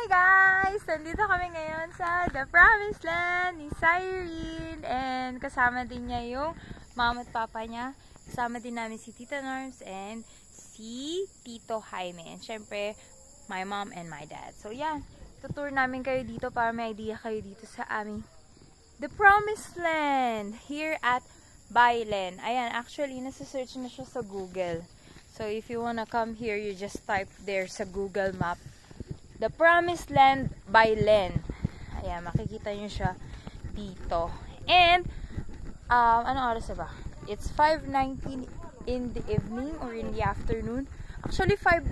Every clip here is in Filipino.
Hi guys! Nandito kami ngayon sa The Promised Land ni Cyrene. And kasama din niya yung mama at papa niya. Kasama din namin si Tita Norms and si Tito Jaime. And syempre, my mom and my dad. So yan, tutour namin kayo dito para may idea kayo dito sa aming The Promised Land here at Bailen. Ayan, actually, nasa-search na siya sa Google. So if you wanna come here, you just type there sa Google Map. The Promised Land Bailen. Ayan, makikita nyo siya dito. And, ano oras na ba? It's 5:19 in the evening or in the afternoon. Actually, 5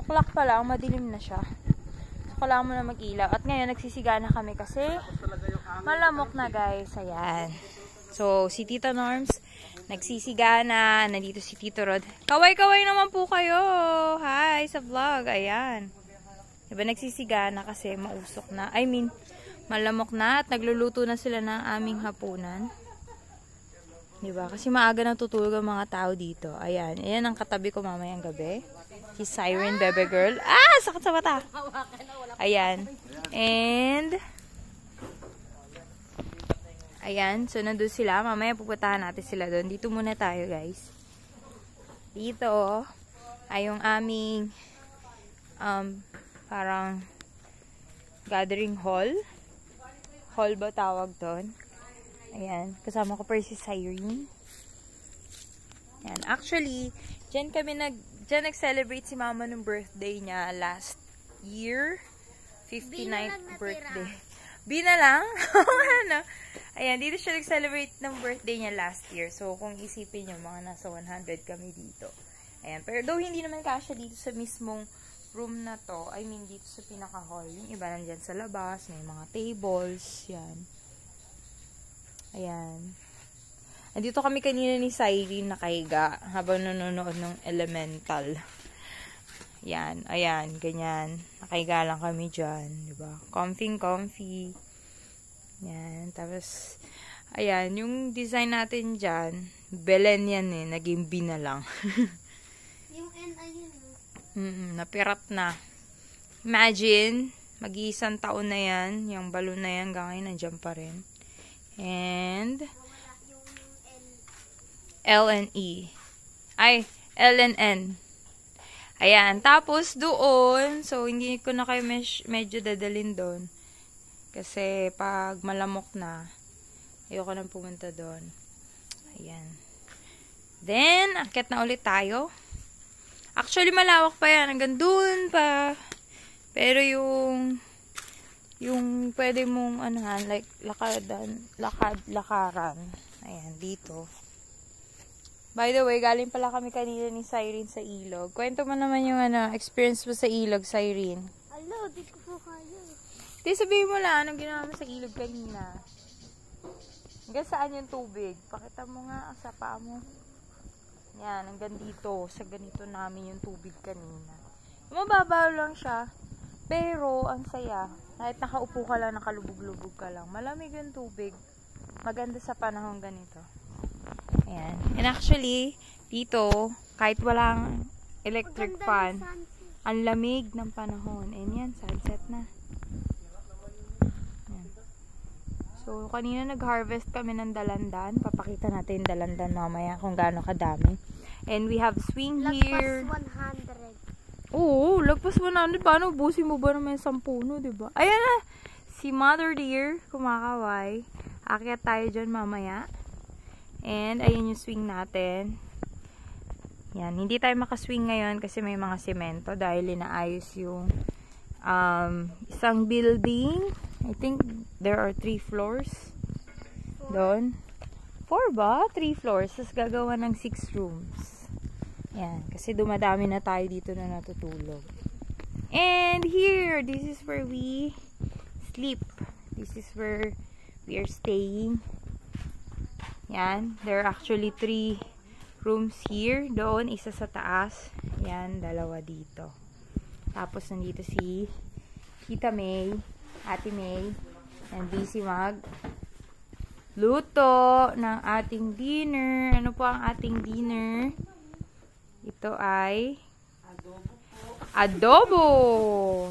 o'clock pa lang. Madilim na siya. So, kailangan mo na mag-ilaw. At ngayon, nagsisiga na kami kasi malamok na, guys. Ayan. So, si Tita Norms, nagsisiga na. Nandito si Tito Rod. Kaway-kaway naman po kayo. Hi, sa vlog. Ayan. Diba, nagsisiga na kasi mausok na. I mean, malamok na at nagluluto na sila ng aming hapunan. Diba? Kasi maaga nang tutulog ang mga tao dito. Ayan. Ayan ang katabi ko mamayang gabi. Si Cyrene, bebe girl. Ah! Sakit sa mata! Ayan. And, ayan. So, nandun sila. Mamaya pupuntahan natin sila doon. Dito muna tayo, guys. Dito ay yung aming parang gathering hall. Hall ba tawag doon? Ayan. Kasama ko pa si Cyrene. Ayan. Actually, dyan nag-celebrate si mama ng birthday niya last year. 59th birthday. Bina lang? Ano? Ayan. Dito siya nag-celebrate ng birthday niya last year. So, kung isipin nyo, mga nasa 100 kami dito. Ayan. Pero though hindi naman kasya dito sa mismong room na to, I mean, dito sa pinaka-hall. Yung iba nandyan sa labas, may mga tables, yan. Ayan. Andito kami kanina ni Cyrene nakahiga habang nanonood ng Elemental. Yan, ayan, ganyan. Nakahiga lang kami dyan, diba? Comfy. Yan, tapos, ayan, yung design natin dyan, Belen yan eh, naging B na lang. Yung N ayun. Napirat na. Imagine, mag-iisang taon na yan. Yung balon na yan, hanggang nandiyan pa rin. And, L and E. Ay, L and N. Ayan. Tapos, doon, so, hindi ko na kayo medyo dadalin doon. Kasi, pag malamok na, ayoko nang pumunta doon. Ayan. Then, akit na ulit tayo. Actually, malawak pa yan. Hanggang dun pa. Pero yung pwede mong, like, lakaran. Ayan, dito. By the way, galing pala kami kanina ni Cyrene sa ilog. Kwento mo naman yung, experience mo sa ilog, Cyrene. Alo, di ko po kaya. Di, sabihin mo lang, anong ginawa mo sa ilog kanina? Hanggang saan yung tubig? Pakita mo nga sa paa mo. Yan, hanggang dito. Sa ganito namin yung tubig kanina. Mababaw lang siya. Pero, ang saya. Kahit nakaupo ka lang, nakalubog-lubog ka lang. Malamig yung tubig. Maganda sa panahon ganito. Ayan. And actually, dito, kahit walang electric fan, ang lamig ng panahon. And yan, sunset na. So, kanina nag-harvest kami ng dalandan. Papakita natin yung dalandan mamaya kung gaano kadami. And we have swing here. Lagpas 100. Oo, lagpas 100. Paano? Ubusin mo ba naman yung 10, no? Diba? Ayan na! Si Mother Deer, kumakaway. Akyat tayo dyan mamaya. And, ayan yung swing natin. Yan. Hindi tayo makaswing ngayon kasi may mga semento dahil inaayos yung isang building. I think there are 3 floors. Doon. 4 ba? 3 floors. Tapos gagawa ng 6 rooms. Yan. Kasi dumadami na tayo dito na natutulog. And here, this is where we sleep. This is where we are staying. Yan. There are actually 3 rooms here. Doon, isa sa taas. Yan, 2 dito. Tapos nandito si Tita May. Ate May, and busy luto ng ating dinner. Ano po ang ating dinner? Ito ay adobo.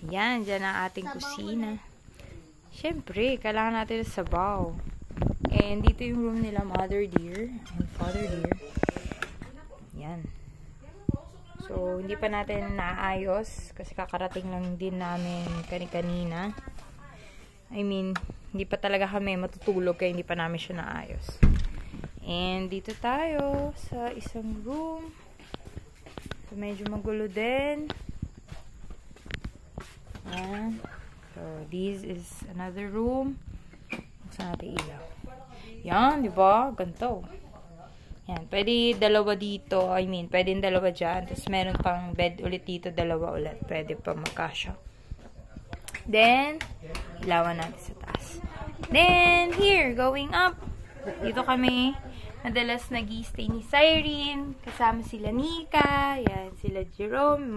Ayan, dyan ang ating kusina. Siyempre, kailangan natin ng sabaw. And dito yung room nila, Mother Dear and Father Dear. Yan. So, hindi pa natin naayos kasi kakarating lang din namin kanina. I mean, hindi pa talaga kami matutulog kaya hindi pa namin siya naayos. And dito tayo sa isang room. So, medyo magulo din. Yan. So, this is another room. Buksan natin ilaw. Yan, di ba? Ganito. Yan. Pwede dalawa dito. I mean, pwede dalawa dyan. Tapos, meron pang bed ulit dito. Dalawa ulit. Pwede pa magkasya. Then, ilawan natin sa taas. Then, here, going up. Dito kami. Madalas nag-i-stay ni Cyrene. Kasama sila Nika. Yan, sila Jerome.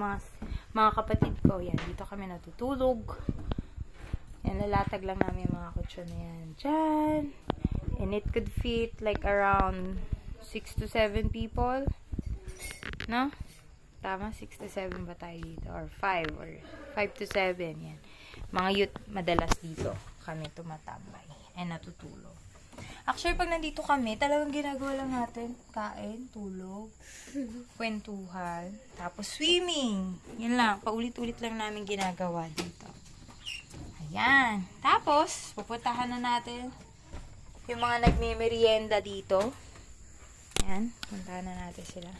Mga kapatid ko. Yan, dito kami natutulog. Yan, lalatag lang namin yung mga kutsyon na yan. Diyan. And it could fit like around 6 to 7 people. No? Tama? 6 to 7 ba tayo dito? Or 5 to 7. Yan. Mga youth, madalas dito kami tumatambay and natutulog. Actually, pag nandito kami, talagang ginagawa lang natin kain, tulog, kwentuhan, tapos swimming. Yan lang. Paulit-ulit lang namin ginagawa dito. Ayan. Tapos, pupuntahan na natin yung mga nagme-merienda dito. Ayan. Puntahan na natin sila.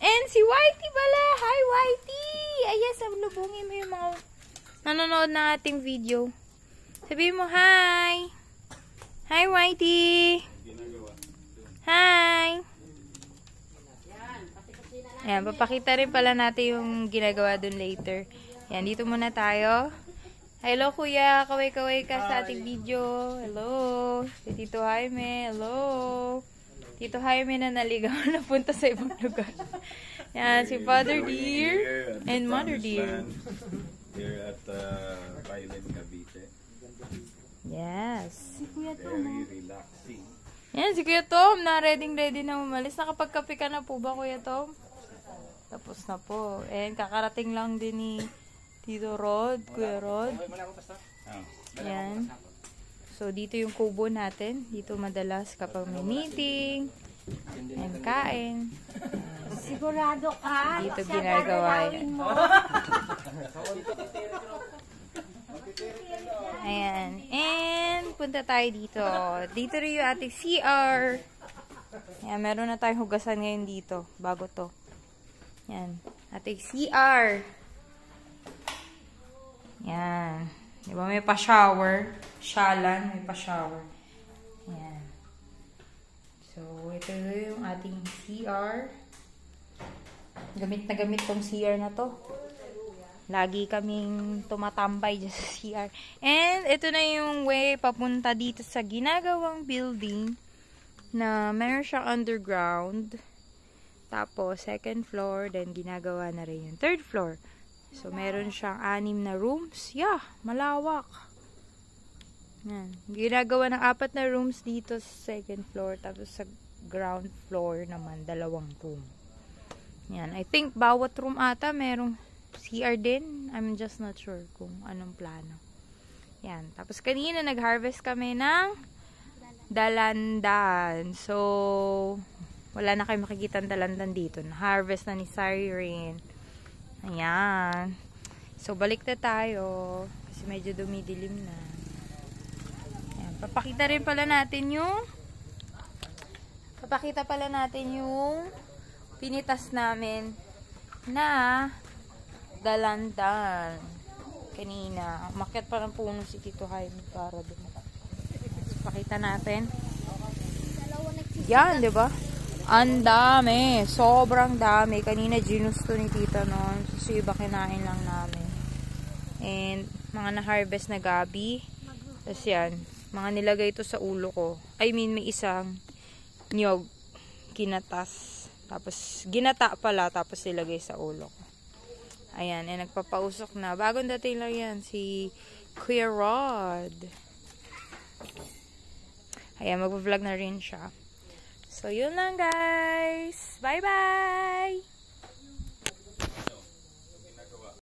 And si Whitey pala! Hi, Whitey! Ayan, sablubungin mo yung mga nanonood ng ating video. Sabihin mo, hi! Hi, Whitey! Hi! Ayan, papakita rin pala natin yung ginagawa dun later. Ayan, dito muna tayo. Hello, kuya. Kaway-kaway ka sa ating video. Hello. Si Tito Jaime. Hello. Tito Jaime na naligaw na punta sa ibang lugar. Yan, si Father Dear and Mother Dear. Here at Thailand, Cavite. Yes. Very relaxing. Yan, si Kuya Tom na ready na umalis. Nakapagkape ka na po ba, Kuya Tom? Tapos na po. And kakarating lang din ni Tito Rod, Kuya Rod. Yan. So, dito yung kubo natin. Dito madalas kapag may meeting and kain. Sigurado ka. Dito ginagawa yan. Ayan. And, punta tayo dito. Dito rin yung ating CR. Ayan, meron na tayong hugasan ngayon dito. Bago to. Ayan. Ating CR. Yan. Diba may pa-shower? Shalan, may pa-shower. Yan. So, ito yung ating CR. Gamit na gamit tong CR na to. Lagi kaming tumatambay dyan sa CR. And, ito na yung way papunta dito sa ginagawang building na meron siyang underground. Tapos, second floor. Then, ginagawa na rin yung third floor. So, meron siyang 6 na rooms. Yeah, malawak. Yan. Ginagawa ng 4 na rooms dito sa second floor. Tapos sa ground floor naman, 2 room. Yan. I think bawat room ata merong CR din. I'm just not sure kung anong plano. Yan. Tapos kanina nag-harvest kami ng dalandan. So, wala na kayo makikita ng dalandan dito. Na-harvest na ni Cyrene. Ayan. So, balik na tayo. Kasi medyo dumidilim na. Ayan. Papakita pala natin yung pinitas namin na dalandan. Kanina. Umakyat pa ng puno si Tito Jaime para doon. So, pakita natin. Yan, diba? Ang dami. Sobrang dami. Kanina ginusto ni tita noon. So, iba kinain lang namin. And, mga na-harvest na gabi. Tapos yan. Mga nilagay ito sa ulo ko. I mean, may isang nyog. Kinatas. Tapos, ginata pala. Tapos, nilagay sa ulo ko. Ayan. And, nagpapausok na. Bagong dating lang yan. Si Kuya Rod. Ayan. Mag-vlog na rin siya. So, yun lang guys. Bye-bye!